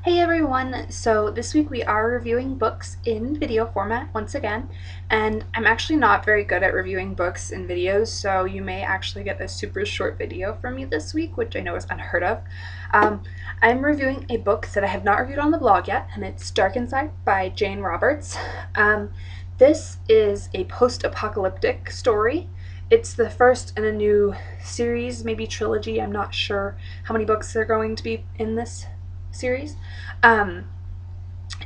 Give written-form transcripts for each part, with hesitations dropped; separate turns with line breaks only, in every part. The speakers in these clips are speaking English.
Hey everyone! So this week we are reviewing books in video format once again, and I'm actually not very good at reviewing books in videos, so you may actually get a super short video from me this week, which I know is unheard of. I'm reviewing a book that I have not reviewed on the blog yet, and it's Dark Inside by Jeyn Roberts. This is a post-apocalyptic story. It's the first in a new series, maybe trilogy. I'm not sure how many books are going to be in this series. Um,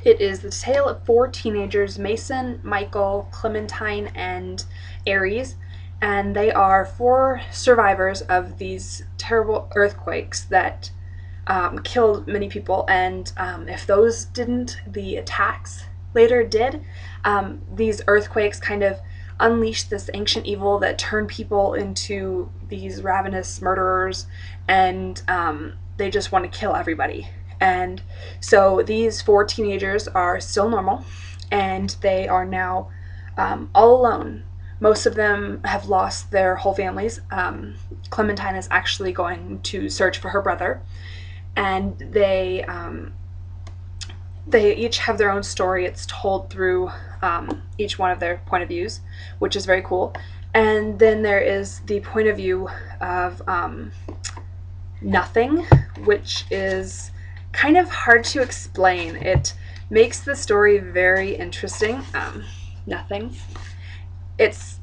it is the tale of four teenagers, Mason, Michael, Clementine, and Aries, and they are four survivors of these terrible earthquakes that killed many people. And if those didn't, the attacks later did. These earthquakes kind of unleashed this ancient evil that turned people into these ravenous murderers, and they just want to kill everybody. And so these four teenagers are still normal, and they are now all alone. Most of them have lost their whole families. Clementine is actually going to search for her brother, and they each have their own story. It's told through each one of their point of views, which is very cool. And then there is the point of view of Nothing, which is kind of hard to explain. It makes the story very interesting. Nothing. It's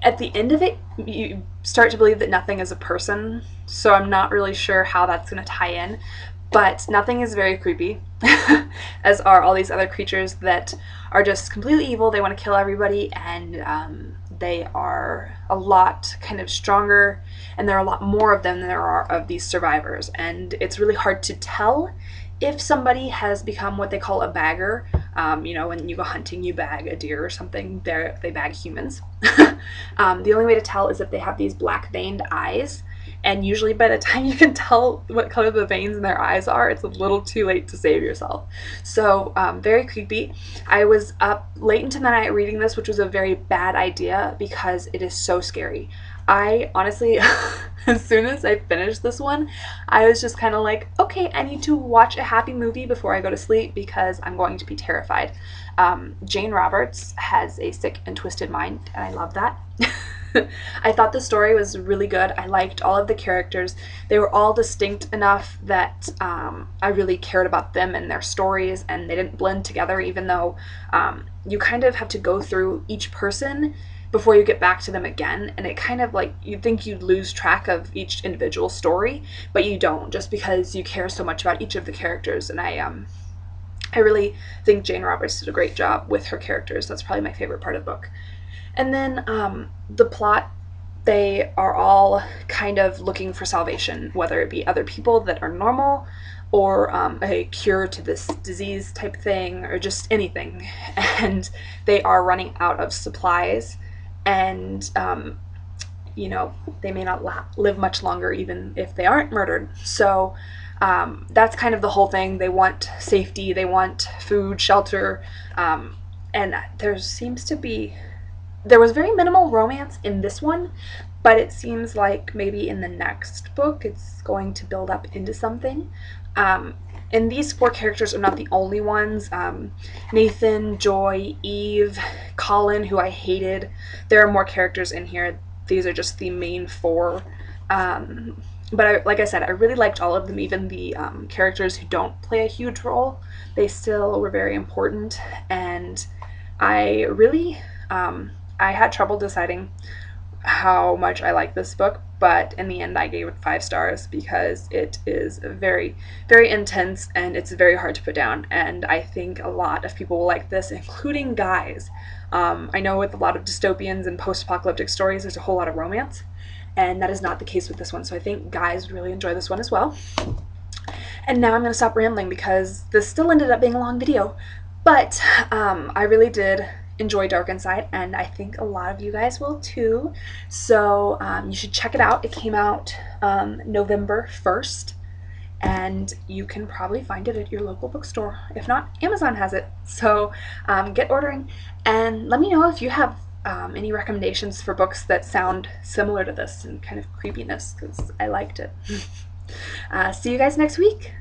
at the end of it, you start to believe that Nothing is a person, so I'm not really sure how that's going to tie in. But Nothing is very creepy, as are all these other creatures that are just completely evil. They want to kill everybody, and they are a lot kind of stronger, and there are a lot more of them than there are of these survivors. And it's really hard to tell if somebody has become what they call a bagger. When you go hunting, you bag a deer or something. They bag humans. The only way to tell is if they have these black veined eyes, and usually by the time you can tell what color the veins in their eyes are, it's a little too late to save yourself. So very creepy. I was up late into the night reading this, which was a very bad idea because it is so scary. I honestly, as soon as I finished this one, I was just kind of like, okay, I need to watch a happy movie before I go to sleep because I'm going to be terrified. Jeyn Roberts has a sick and twisted mind, and I love that. I thought the story was really good. I liked all of the characters. They were all distinct enough that I really cared about them and their stories, and they didn't blend together, even though you kind of have to go through each person before you get back to them again, and it kind of like you'd think you'd lose track of each individual story, but you don't, just because you care so much about each of the characters. And I really think Jeyn Roberts did a great job with her characters. That's probably my favorite part of the book. And then the plot, they are all kind of looking for salvation, whether it be other people that are normal or a cure to this disease type thing, or just anything. And they are running out of supplies, and they may not live much longer even if they aren't murdered. So that's kind of the whole thing. They want safety, they want food, shelter, and there was very minimal romance in this one, but it seems like maybe in the next book it's going to build up into something. And these four characters are not the only ones. Nathan, Joy, Eve, Colin, who I hated. There are more characters in here. These are just the main four. But like I said, I really liked all of them, even the characters who don't play a huge role. They still were very important, and I really I had trouble deciding how much I like this book, but in the end I gave it 5 stars because it is very, very intense, and it's very hard to put down, and I think a lot of people will like this, including guys. I know with a lot of dystopians and post-apocalyptic stories there's a whole lot of romance, and that is not the case with this one, so I think guys would really enjoy this one as well. And now I'm going to stop rambling because this still ended up being a long video, but I really did enjoy Dark Inside, and I think a lot of you guys will too. So you should check it out. It came out November 1st, and you can probably find it at your local bookstore. If not, Amazon has it. So get ordering, and let me know if you have any recommendations for books that sound similar to this and kind of creepiness, because I liked it. See you guys next week.